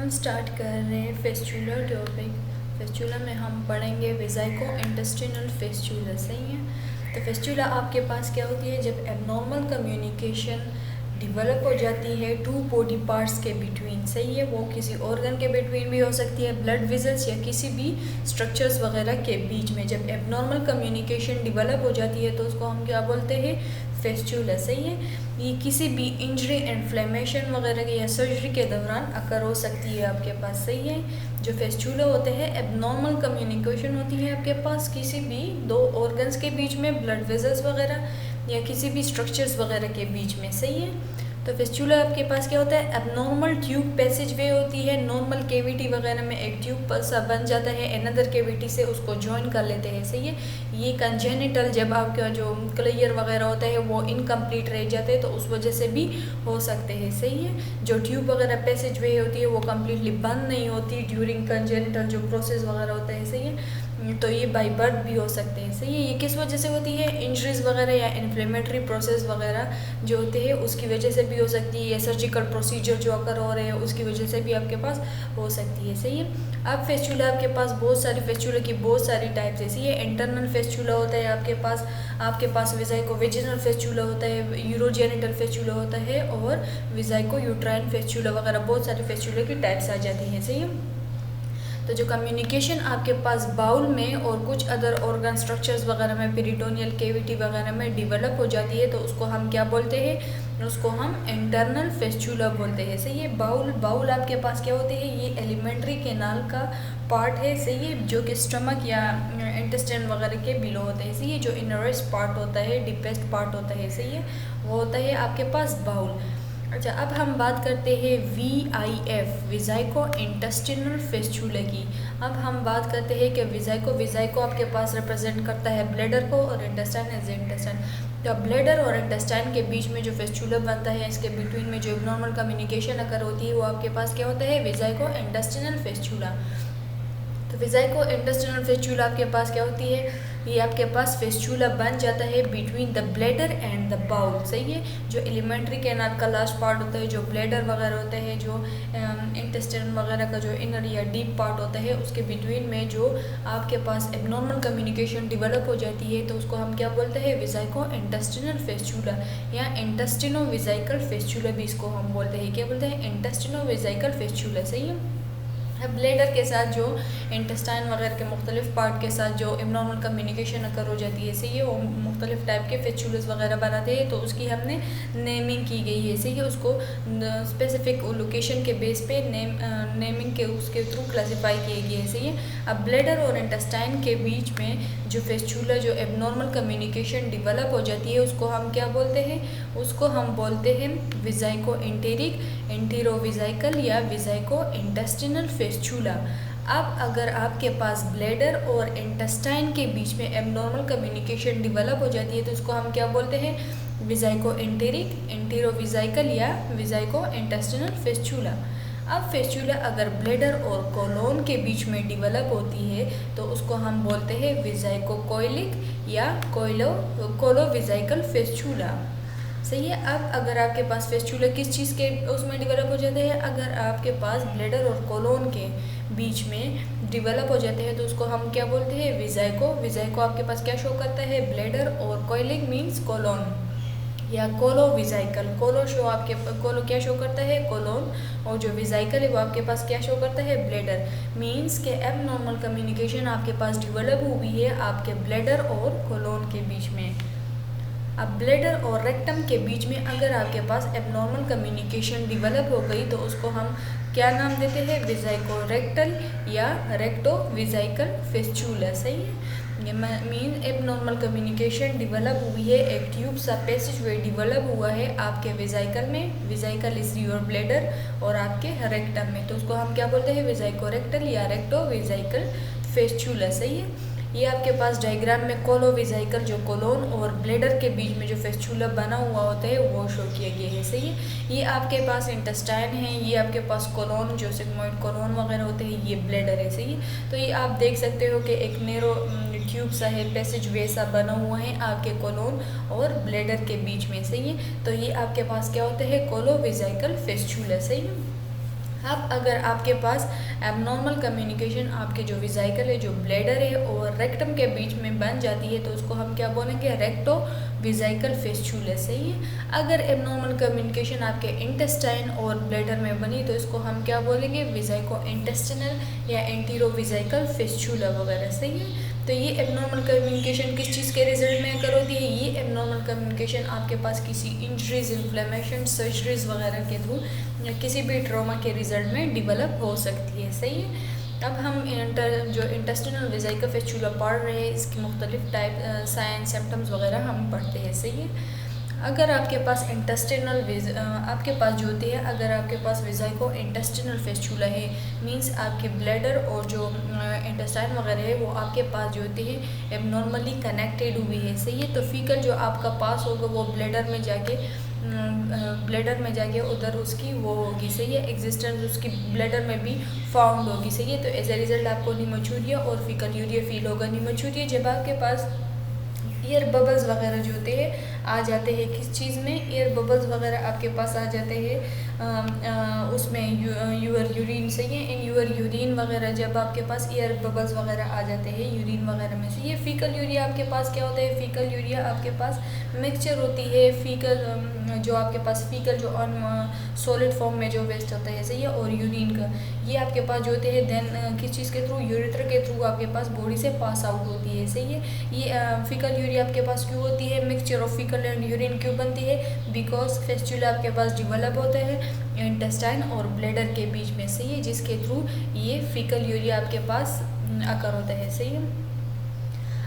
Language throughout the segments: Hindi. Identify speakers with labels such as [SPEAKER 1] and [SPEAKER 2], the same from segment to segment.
[SPEAKER 1] हम स्टार्ट कर रहे हैं फेस्चुला टॉपिक। फेस्चुला में हम पढ़ेंगे वेजाइको इंटेस्टिनल फेस्चुला। सही है। तो फेस्चुला आपके पास क्या होती है, जब एबनॉर्मल कम्युनिकेशन डेवलप हो जाती है टू बॉडी पार्ट्स के बिटवीन। सही है। वो किसी ऑर्गन के बिटवीन भी हो सकती है, ब्लड वेजल्स या किसी भी स्ट्रक्चर्स वगैरह के बीच में। जब एबनॉर्मल कम्युनिकेशन डेवलप हो जाती है तो उसको हम क्या बोलते हैं, फेस्चुला। सही है। ये किसी भी इंजरी, इन्फ्लेमेशन वगैरह के या सर्जरी के दौरान अकर हो सकती है आपके पास। सही है। जो फेस्चुला होते हैं, एबनॉर्मल कम्युनिकेशन होती है आपके पास किसी भी दो ऑर्गन्स के बीच में, ब्लड वेजल्स वगैरह या किसी भी स्ट्रक्चर्स वगैरह के बीच में। सही है। तो फेस्चुला आपके पास क्या होता है, एबनॉर्मल ट्यूब पैसेज वे होती है। नॉर्मल केविटी वगैरह में एक ट्यूब सा बन जाता है, एनदर केविटी से उसको ज्वाइन कर लेते हैं। सही है। ये कंजेनिटल, जब आपका जो क्लियर वगैरह होता है वो इनकम्प्लीट रह जाते हैं तो उस वजह से भी हो सकते हैं। सही है। जो ट्यूब वगैरह पैसेज वे होती है वो कम्प्लीटली बंद नहीं होती ड्यूरिंग कंजेनिटल जो प्रोसेस वगैरह होता है। सही है। तो ये बाई बर्थ भी हो सकते हैं। सही है। ये किस वजह से होती है, इंजरीज वगैरह या इन्फ्लेमेटरी प्रोसेस वगैरह जो होते हैं उसकी वजह से भी हो सकती है, या सर्जिकल प्रोसीजर जो अकर हो रहे हैं उसकी वजह से भी आपके पास हो सकती है। सही है। अब फेस्चुला आपके पास बहुत सारी, फेस्चुला की बहुत सारी टाइप्स है। सही है। इंटरनल फेस्चुला होता है आपके पास वेजाइको वेजिनल फेस्चुला होता है, यूरोजेनिटल फेस्चुला होता है, और वेजाइको यूट्राइन फेस्चुला वगैरह बहुत सारी फेस्चुला की टाइप्स आ जाती हैं। सही है। तो जो कम्युनिकेशन आपके पास बाउल में और कुछ अदर ऑर्गन स्ट्रक्चर्स वगैरह में, पेरिटोनियल केविटी वगैरह में डेवलप हो जाती है तो उसको हम क्या बोलते हैं, उसको हम इंटरनल फेस्चुला बोलते हैं। सही है। बाउल आपके पास क्या होते हैं, ये एलिमेंट्री कैनाल का पार्ट है। सही है। जो कि स्टमक या इंटेस्टाइन वगैरह के बिलो होते हैं। सही है। जो इनरेस्ट पार्ट होता है, डीपेस्ट पार्ट होता है, सही है, वो होता है आपके पास बाउल। अच्छा, अब हम बात करते हैं VIF, वेजाइको इंटेस्टिनल फेस्चुला की। अब हम बात करते हैं कि वेजाइको आपके पास रिप्रेजेंट करता है ब्लैडर को, और इंटेस्टाइन एज इंटेस्टाइन। तो ब्लैडर और इंटेस्टाइन के बीच में जो फेस्चुला बनता है, इसके बिटवीन में जो नॉर्मल कम्युनिकेशन अकर होती है वो आपके पास क्या होता है, वेजाइको इंटेस्टिनल फेस्चुला। तो वेजाइको इंटेस्टिनल फेस्चुला आपके पास क्या होती है, ये आपके पास फेस्चुला बन जाता है between the bladder and the bowel. सही है। जो एलिमेंट्री कैनाल का लास्ट पार्ट होता है, जो ब्लैडर वगैरह होता है, जो इंटेस्टाइन वगैरह का जो इनर या डीप पार्ट होता है, उसके बिटवीन में जो आपके पास एबनॉर्मल कम्युनिकेशन डेवलप हो जाती है तो उसको हम क्या बोलते हैं, वेजाइको इंटेस्टिनल फेस्चुला, या इंटेस्टिनो वेजाइकल फेस्चुला भी इसको हम बोलते हैं। क्या बोलते हैं, इंटेस्टिनो वेजाइकल फेस्चुला। सही है। ब्लैडर के साथ जो इंटेस्टाइन वगैरह के मुख्तलिफ पार्ट के साथ जो इब्नॉर्मल कम्युनिकेशन अकर हो जाती है। सही है। वो मुख्तलिफ टाइप के फेस्चुलस वगैरह बनाते हैं तो उसकी हमने नेमिंग की गई है। सही है। उसको स्पेसिफिक लोकेशन के बेस पे नेमिंग के उसके थ्रू क्लासीफाई किए गए हैं। सही है। अब ब्लैडर और इंटेस्टाइन के बीच में जो फेस्चुला, जो एबनॉर्मल कम्युनिकेशन डेवलप हो जाती है उसको हम क्या बोलते हैं, उसको हम बोलते हैं वेजाइको इंटेरिक, एंटीरोवेजाइकल या वेजाइको इंटेस्टिनल फेस्चुला। अब अगर आपके पास ब्लैडर और इंटेस्टाइन के बीच में एबनॉर्मल कम्युनिकेशन डेवलप हो जाती है तो उसको हम क्या बोलते हैं, वेजाइको इंटेरिक, एंटीरोवेजाइकल या वेजाइको इंटेस्टिनल फेस्चुला। अब फेस्चुला अगर ब्लैडर और कोलोन के बीच में डेवलप होती है तो उसको हम बोलते हैं वेजाइको कोइलिक या कोलोवेजाइकल फेस्चुला। सही है। अब अगर आपके पास फेस्चुला किस चीज़ के उसमें डेवलप हो जाते हैं, अगर आपके पास ब्लैडर और कोलोन के बीच में डेवलप हो जाते हैं तो उसको हम क्या बोलते हैं, वेजाइको आपके पास क्या शो करता है, ब्लैडर, और कोइलिक मीन्स कोलोन या कोलोवेजाइकल। कोलो क्या शो करता है, कोलोन, और जो वेजाइकल है वो आपके पास क्या शो करता है, ब्लैडर। मीन्स के एबनॉर्मल कम्युनिकेशन आपके पास डेवलप हुई है आपके ब्लैडर और कोलोन के बीच में। अब ब्लैडर और रेक्टम के बीच में अगर आपके पास एबनॉर्मल कम्युनिकेशन डेवलप हो गई तो उसको हम क्या नाम देते हैं, वेजाइको रेक्टल या रेक्टो वेजाइकल फेस्चुला। सही है। ये मीन एबनॉर्मल कम्युनिकेशन डेवलप हुई है, एक ट्यूब सा पैसेज वे डेवलप हुआ है आपके वेजाइकल में, वेजाइकल इज योर ब्लैडर, और आपके रेक्टम में, तो उसको हम क्या बोलते हैं, वेजाइको रेक्टल या रेक्टो वेजाइकल फेस्चुला। सही है। ये आपके पास डायग्राम में कोलोवेजाइकल, जो कोलोन और ब्लैडर के बीच में जो फेस्चुला बना हुआ होता है वो शो किया गया है। सही है। ये आपके पास इंटेस्टाइन है, ये आपके पास कोलोन जो सिग्मोइड कोलोन वगैरह होते हैं, ये ब्लैडर है। सही है। तो ये आप देख सकते हो कि एक नेरो ट्यूब सा है, पैसेज वे सा बना हुआ है आपके कोलोन और ब्लैडर के बीच में। सही है। तो ये आपके पास क्या होते हैं, कोलोवेजाइकल फेस्चुला। सही है। अब अगर आपके पास एबनॉर्मल कम्युनिकेशन आपके जो विजाइकल है, जो ब्लैडर है और रेक्टम के बीच में बन जाती है, तो उसको हम क्या बोलेंगे, रेक्टो विजाइकल फेस्चुला, सही है। अगर एबनॉर्मल कम्युनिकेशन आपके इंटेस्टाइन और ब्लैडर में बनी तो इसको हम क्या बोलेंगे, विजाइको इंटेस्टिनल या एंटीरो विजाइकल फेस्चुला वगैरह, सही है। तो ये एबनॉर्मल कम्युनिकेशन किस चीज़ के रिजल्ट में अकर होती है, ये एबनॉर्मल कम्युनिकेशन आपके पास किसी इंजरीज, इन्फ्लेमेशन, सर्जरीज वगैरह के थ्रू या किसी भी ट्रॉमा के रिजल्ट में डिवेलप हो सकती है, सही है। अब हम जो इंटेस्टिनल विजाइकल फेस्चुला पढ़ रहे हैं, इसकी मुख्तलिफ टाइप साइन सिम्टम्स वगैरह हम पढ़ते हैं, सही है। अगर आपके पास आपके पास जो होती है, अगर आपके पास विजाइको इंटेस्टिनल फेस्चुला है, मींस आपके ब्लैडर और जो इंटेस्टाइन वगैरह है वो आपके पास जो होती है एबनॉर्मली कनेक्टेड हुई है, सही है। तो फीकल जो आपका पास होगा वो ब्लैडर में जाके उधर उसकी वो होगी, सही है, एग्जिस्टेंस उसकी ब्लैडर में भी फाउंड होगी, सही है। तो एज ए रिजल्ट आपको नीमोचूरिया और फीकल यूरिया फील होगा। नीमोचूरिया जब आपके पास एयर बबल्स वगैरह जो होते हैं आ जाते हैं, किस चीज़ में, एयर बबल्स वगैरह आपके पास आ जाते हैं उसमें यूर यूरिन, सही है। इन यूर यूरिन वगैरह जब आपके पास एयर बबल्स वगैरह आ जाते हैं यूरिन वगैरह में से, ये फीकल यूरिया आपके पास क्या होता है, फीकल यूरिया आपके पास मिक्सचर होती है फीकल जो आपके पास फीकल जो ऑन सॉलिड फॉर्म में जो वेस्ट होता है, सही है, और यूरिन का, ये आपके पास जो होते हैं देन किस चीज़ के थ्रू, यूरेथ्रा के थ्रू आपके पास बॉडी से पास आउट होती है, सही है। ये फीकल यूरिया आपके पास क्यों होती है, mixture of faecal and urine क्यों बनती है, बिकॉज फेस्चुला आपके पास डेवलप होता है इंटेस्टाइन और ब्लैडर के बीच में, सही है, जिसके थ्रू ये फीकल यूरिया आपके पास अकर होता है, सही है।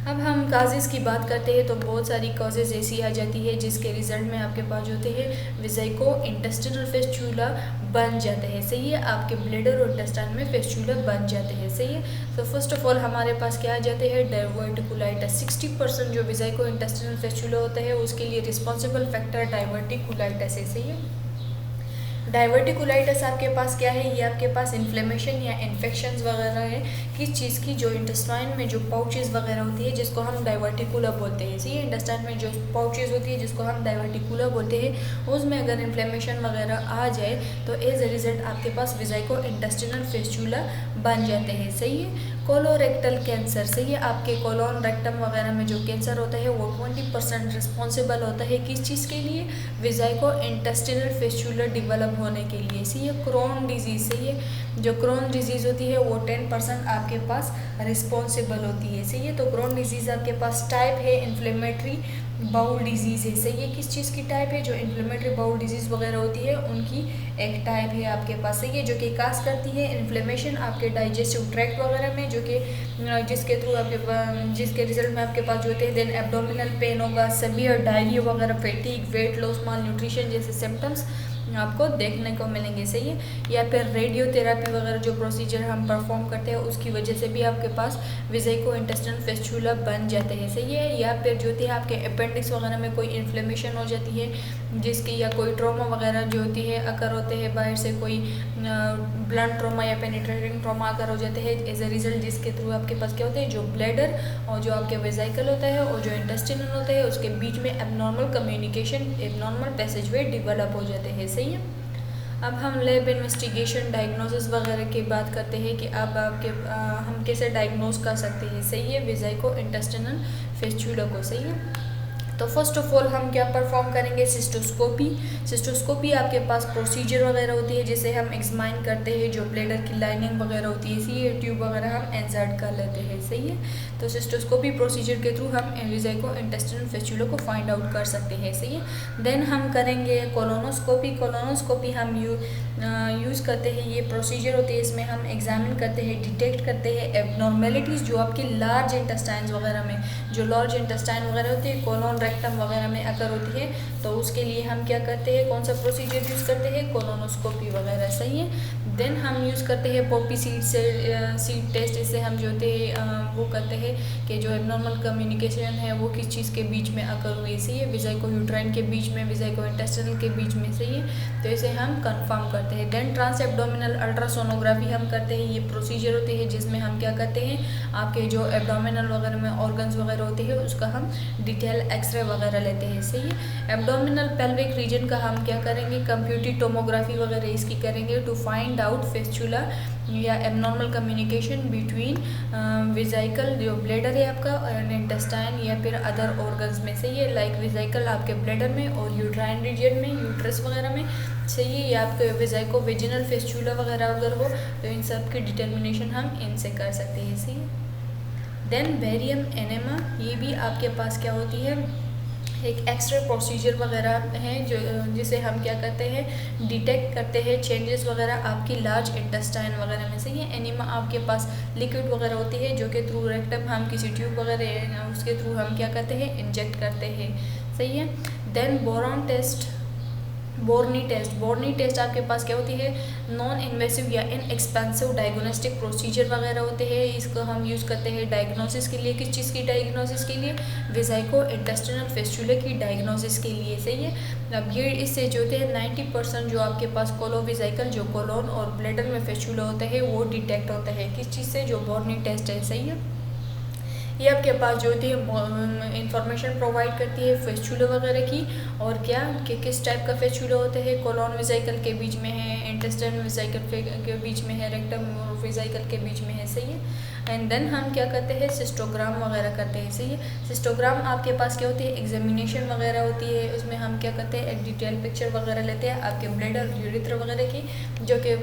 [SPEAKER 1] अब हम काजेज़ की बात करते हैं तो बहुत सारी काजेज़ ऐसी आ जाती है जिसके रिजल्ट में आपके पास होते हैं विजाइको इंटेस्टिनल फेस्चुला बन जाते हैं, सही है, आपके ब्लैडर और इंटेस्टाइन में फेस्चुला बन जाते हैं, सही है। तो फर्स्ट ऑफ ऑल हमारे पास क्या आ जाते हैं, डाइवर्टिकुलाइटिस। 60% जो विजाइको इंटेस्टिनल फेस्चुला होता है उसके लिए रिस्पॉन्सिबल फैक्टर डाइवर्टिकुलाइटिस है, सही है। डाइवर्टिकुलाइटिस आपके पास क्या है, ये आपके पास इन्फ्लेमेशन या इन्फेक्शंस वगैरह है किस चीज़ की, जो इंटेस्टाइन में जो पाउचेस वगैरह होती है जिसको हम डाइवर्टिकुला बोलते हैं, सही है। इंटेस्टाइन में जो पाउचेस होती है जिसको हम डाइवर्टिकुला बोलते हैं, उसमें अगर इन्फ्लेमेशन वगैरह आ जाए तो एज ए रिजल्ट आपके पास विजाइको इंटेस्टिनल फेस्चुला बन जाते हैं, सही है। कोलोरेक्टल कैंसर, सही है, आपके कोलोन रेक्टम वगैरह में जो कैंसर होता है वो 20% रिस्पॉन्सिबल होता है किस चीज़ के लिए, विजाइको इंटेस्टिनल फेस्चुला डेवलप होने के लिए, सही है। क्रोन डिजीज़, सही है, जो क्रोन डिजीज़ होती है वो 10% आपके पास रिस्पॉन्सिबल होती है, सही है। तो क्रोन डिजीज़ आपके पास टाइप है इन्फ्लेमेटरी बाउल डिजीज़ है, सही है। किस चीज़ की टाइप है, जो इन्फ्लेमेटरी बाउल डिजीज़ वगैरह होती है उनकी एक टाइप है आपके पास, सही है, जो कि काज करती है इन्फ्लेमेशन आपके डाइजेस्टिव ट्रैक्ट वगैरह में, जो कि जिसके रिजल्ट में आपके पास जो होते हैं देन एब्डोमिनल पेन होगा, सेवियर डायरिया वगैरह, फैटीग, वेट लॉस, माल न्यूट्रिशन जैसे सिम्टम्स आपको देखने को मिलेंगे, सही है। या फिर रेडियोथेरेपी वगैरह जो प्रोसीजर हम परफॉर्म करते हैं उसकी वजह से भी आपके पास विजाइको इंटेस्टिनल फेस्चुला बन जाते हैं, सही है। या फिर जो होती है आपके अपेंडिक्स वगैरह में कोई इन्फ्लेमेशन हो जाती है जिसकी, या कोई ट्रॉमा वगैरह जो होती है अकर होते हैं बाहर से, कोई ब्लंट ट्रॉमा या पेनिट्रेटिंग ट्रॉमा अकर हो जाते हैं एज ए रिजल्ट, जिसके थ्रू आपके पास क्या होता है, जो ब्लैडर और जो आपके वेजाइकल होता है और जो इंटेस्टिनल होता है उसके बीच में एबनॉर्मल कम्युनिकेशन, एबनॉर्मल पैसेजवे डेवलप हो जाते हैं, सही है। अब हम लैब इन्वेस्टिगेशन, डायग्नोसिस वगैरह की बात करते हैं कि अब हम कैसे डायग्नोज कर सकते हैं, सही है, विजाइको इंटेस्टिनल फेस्चुला को, सही है। तो फर्स्ट ऑफ ऑल हम क्या परफॉर्म करेंगे, सिस्टोस्कोपी। सिस्टोस्कोपी आपके पास प्रोसीजर वगैरह होती है जिसे हम एग्जामाइन करते हैं, जो ब्लैडर की लाइनिंग वगैरह होती है, सी ट्यूब वगैरह हम इंसर्ट कर लेते हैं, सही है। तो सिस्टोस्कोपी प्रोसीजर के थ्रू हम विजाइको इंटेस्टिनल फेस्चुला को फाइंड आउट कर सकते हैं, सही है। देन हम करेंगे कोलोनोस्कोपी। कोलोनोस्कोपी हम यूज़ करते हैं, ये प्रोसीजर होती है, इसमें हम एग्जामिन करते हैं, डिटेक्ट करते हैं एबनॉर्मेलिटीज़ जो आपकी लार्ज इंटेस्टाइन वगैरह में, जो लार्ज इंटेस्टाइन वगैरह होती है, कोलोन रेक्टम वगैरह में अकर होती है, तो उसके लिए हम क्या करते हैं, कौन सा प्रोसीजर यूज़ करते हैं, कोलोनोस्कोपी वगैरह, सही है। देन हम यूज़ करते हैं पॉपी सीड टेस्ट। इससे हम जो होते हैं वो करते हैं कि जो एबनॉर्मल कम्युनिकेशन है वो किस चीज़ के बीच में अकर हुई, सही है, विजाइको यूट्राइन के बीच में, विजाइको इंटेस्टिनल के बीच में, सही है। तो इसे हम कंफर्म करते हैं। देन ट्रांस एब्डोमिनल अल्ट्रासोनोग्राफी हम करते हैं, ये प्रोसीजर होती है जिसमें हम क्या करते हैं, आपके जो एब्डोमिनल वगैरह में ऑर्गन्स वगैरह होते हैं उसका हम डिटेल एक्सरे वगैरह लेते हैं, सही है। एब्डोमिनल पेल्विक रीजन का हम क्या करेंगे, कंप्यूटेड टोमोग्राफी वगैरह इसकी करेंगे टू फाइंड विदाउट फेस्चुला या एबनॉर्मल कम्युनिकेशन बिटवीन वेसिकल जो ब्लैडर है आपका और इंटेस्टाइन या फिर अदर ऑर्गन्स में से ये लाइक वेसिकल आपके ब्लैडर में और यूट्राइन रीजन में यूट्रस वगैरह में सही है, या आपके वेसिको वेजिनल फेस्चुला वगैरह अगर हो तो इन सब की डिटर्मिनेशन हम इनसे कर सकते हैं। सही है। देन बेरियम एनेमा, ये भी आपके पास क्या होती है, एक एक्सरे प्रोसीजर वगैरह है जो जिसे हम क्या करते हैं, डिटेक्ट करते हैं चेंजेस वगैरह आपकी लार्ज इंटेस्टाइन वगैरह में। सही है। एनीमा आपके पास लिक्विड वगैरह होती है जो कि थ्रू रेक्टम हम किसी ट्यूब वगैरह उसके थ्रू हम क्या करते हैं, इंजेक्ट करते हैं। सही है। देन बोरॉन टेस्ट, बोर्नी टेस्ट आपके पास क्या होती है, नॉन इन्वेसिव या इनएक्सपेंसिव डायग्नोस्टिक प्रोसीजर वगैरह होते हैं। इसको हम यूज़ करते हैं डायग्नोसिस के लिए। किस चीज़ की डायग्नोसिस के लिए, वेसिको इंटेस्टिनल फेस्चुला की डायग्नोसिस के लिए। सही है। अब ये इससे जो होते हैं 90% जो आपके पास कोलोवेसिकल जो कोलोन और ब्लैडर में फेस्चुला होता है वो डिटेक्ट होता है किस चीज़ से, जो बोर्नी टेस्ट है। सही है। ये आपके पास जो होती है इंफॉर्मेशन प्रोवाइड करती है फेस्चुला वगैरह की, और क्या कि किस टाइप का फेस्चुला होता है, कोलोन वेसिकल के बीच में है, इंटेस्टाइन वेसिकल के बीच में है, रेक्टम वेसिकल के बीच में है। सही है। एंड देन हम क्या करते हैं, सिस्टोग्राम वगैरह करते हैं। सही है। सिस्टोग्राम आपके पास क्या होती है, एग्जामिनेशन वगैरह होती है, उसमें हम क्या करते हैं, एक डिटेल पिक्चर वगैरह लेते हैं आपके ब्लैडर यूरिथ्रा वगैरह की, जो कि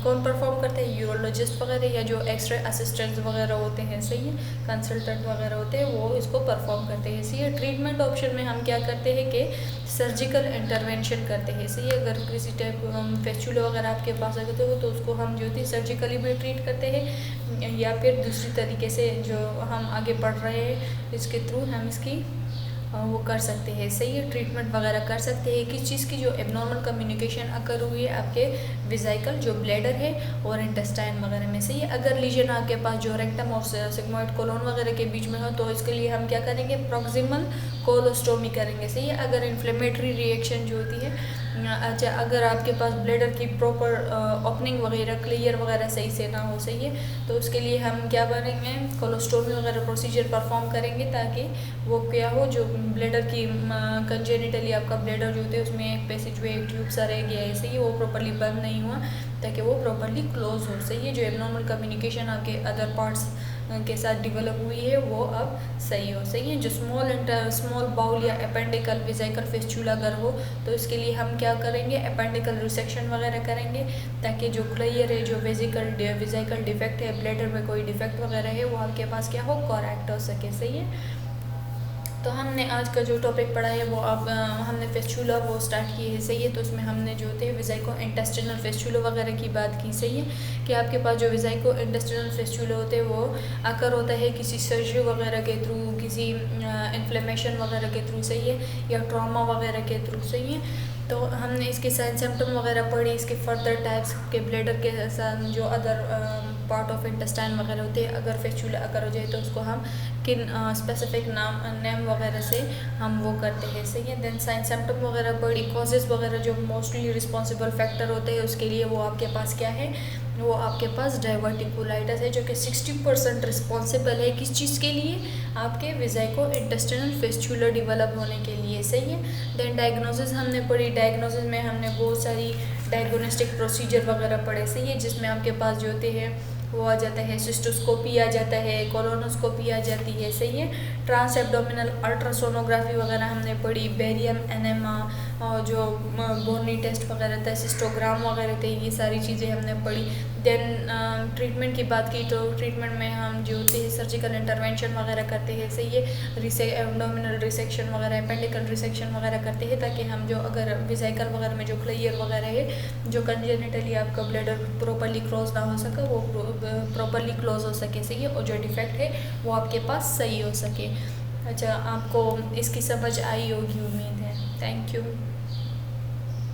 [SPEAKER 1] कौन परफॉर्म करते हैं, यूरोलॉजिस्ट वगैरह या जो एक्सरे असिस्टेंट्स वगैरह होते हैं। सही है। कंसल्टेंट वगैरह होते हैं वो इसको परफॉर्म करते हैं। सही है। ट्रीटमेंट ऑप्शन में हम क्या करते हैं कि सर्जिकल इंटरवेंशन करते हैं। सही है। अगर किसी टाइप फेस्चुला वगैरह आपके पास आते हो तो उसको हम जो थी सर्जिकली भी ट्रीट करते हैं, या फिर दूसरी तरीके से जो हम आगे बढ़ रहे हैं इसके थ्रू हम इसकी वो कर सकते हैं। सही है। ट्रीटमेंट वगैरह कर सकते हैं किस चीज़ की, जो एबनॉर्मल कम्युनिकेशन अकर हुई है आपके वेसिकल जो ब्लैडर है और इंटेस्टाइन वगैरह में। सही है। अगर लीजन आपके पास जो रेक्टम और सिग्मोइड कोलोन वगैरह के बीच में हो तो इसके लिए हम क्या करेंगे, प्रॉक्सिमल कोलोस्टोमी करेंगे। सही है। अगर इन्फ्लेमेटरी रिएक्शन जो होती है, अच्छा अगर आपके पास ब्लैडर की प्रॉपर ओपनिंग वगैरह क्लियर वगैरह सही से ना हो। सही है। तो उसके लिए हम क्या करेंगे, कोलोस्टोमी वगैरह प्रोसीजर परफॉर्म करेंगे ताकि वो क्या हो, जो ब्लैडर की कंजेनिटली आपका ब्लैडर जो होते हैं उसमें एक पैसेज वे एक ट्यूब सा रह गया है। सही है। वो प्रॉपर्ली बंद नहीं हुआ ताकि वो प्रॉपर्ली क्लोज हो। सही है। जो एबनॉर्मल कम्युनिकेशन आपके अदर पार्ट्स के साथ डेवलप हुई है वो अब सही हो। सही है। जो स्मॉल बाउल या अपेंडिकल वेसिकल फेस्चुला अगर हो तो इसके लिए हम क्या करेंगे, अपेंडिकल रिसेक्शन वगैरह करेंगे ताकि जो क्लियर है, जो वेसिकल डिफेक्ट है, ब्लैडर में कोई डिफेक्ट वगैरह है वो आपके पास क्या हो, करेक्ट हो सके। सही है। तो हमने आज का जो टॉपिक पढ़ा है वो अब हमने फेस्चुला वो स्टार्ट किए है। सही है। तो उसमें हमने जो थे वेसिको इंटेस्टिनल फेस्चुला वगैरह की बात की। सही है। कि आपके पास जो वेसिको इंटेस्टिनल फेस्चुला होते हैं वो आकर होता है किसी सर्जरी वगैरह के थ्रू, किसी इन्फ्लेमेशन वगैरह के थ्रू। सही है। या ट्रॉमा वगैरह के थ्रू। सही है। तो हमने इसके साइन सिम्टम वगैरह पढ़ी, इसके फर्दर टाइप्स के ब्लैडर के साथ जो अदर पार्ट ऑफ इंटेस्टाइन वगैरह होते हैं, अगर फेस्चुला अगर हो जाए तो उसको हम किन स्पेसिफिक नेम वगैरह से हम वो करते हैं। सही है। देन साइन सिम्टम वगैरह पढ़ी, कॉजेज़ वगैरह जो मोस्टली रिस्पॉन्सिबल फैक्टर होते हैं उसके लिए वो आपके पास क्या है, वो आपके पास डाइवर्टिकुलाइटिस है जो कि 60% रिस्पॉन्सिबल है किस चीज़ के लिए, आपके वेसिको इंटेस्टिनल फेस्चुला डेवलप होने के लिए। सही है। देन डायग्नोसिस हमने पढ़ी, डायग्नोसिस में हमने बहुत सारी डायग्नोस्टिक प्रोसीजर वगैरह पढ़े। सही है। जिसमें आपके पास जो होते हैं वो आ जाता है, सिस्टोस्कोपी आ जाता है, कोलोनोस्कोपी आ जाती है। सही है। ट्रांस एब्डोमिनल अल्ट्रासोनोग्राफी वगैरह हमने पढ़ी, बेरियम एनेमा और जो बोर्नी टेस्ट वगैरह था, सिस्टोग्राम वगैरह थे, ये सारी चीज़ें हमने पढ़ी। देन ट्रीटमेंट की बात की तो ट्रीटमेंट में हम जो होते हैं सर्जिकल इंटरवेंशन वगैरह करते हैं। सही है। एब्डोमिनल रिसेक्शन वगैरह, अपेंडिकल रिसेक्शन वगैरह करते हैं ताकि हम जो अगर वेसिकल वगैरह में जो क्लियर वगैरह है, जो कंजेनिटली आपका ब्लैडर प्रॉपर्ली क्लोज ना हो सका वो प्रॉपर्ली क्लोज हो सके। सही है। और जो डिफेक्ट है वो आपके पास सही हो सके। अच्छा, आपको इसकी समझ आई होगी उम्मीद है। Thank you.